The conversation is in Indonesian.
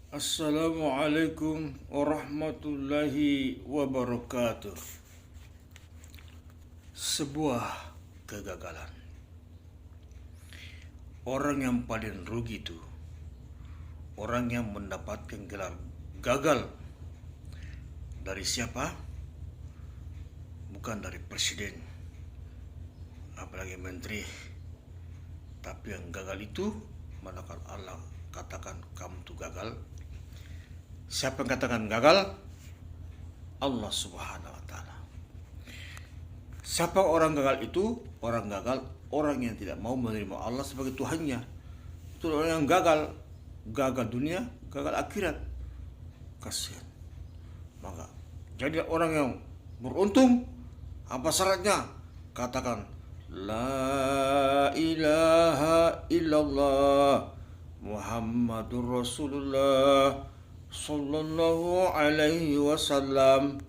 Assalamualaikum warahmatullahi wabarakatuh. Sebuah kegagalan. Orang yang paling rugi itu orang yang mendapatkan gelar gagal. Dari siapa? Bukan dari presiden, apalagi menteri. Tapi yang gagal itu, manakala Allah katakan kamu tuh gagal. Siapa yang katakan gagal? Allah Subhanahu wa Ta'ala. Siapa orang gagal itu? Orang gagal, orang yang tidak mau menerima Allah sebagai Tuhannya. Itu orang yang gagal, gagal dunia, gagal akhirat. Kasihan. Maka jadi orang yang beruntung. Apa syaratnya? Katakan La ilaha illallah Muhammadur Rasulullah sallallahu alaihi wasallam.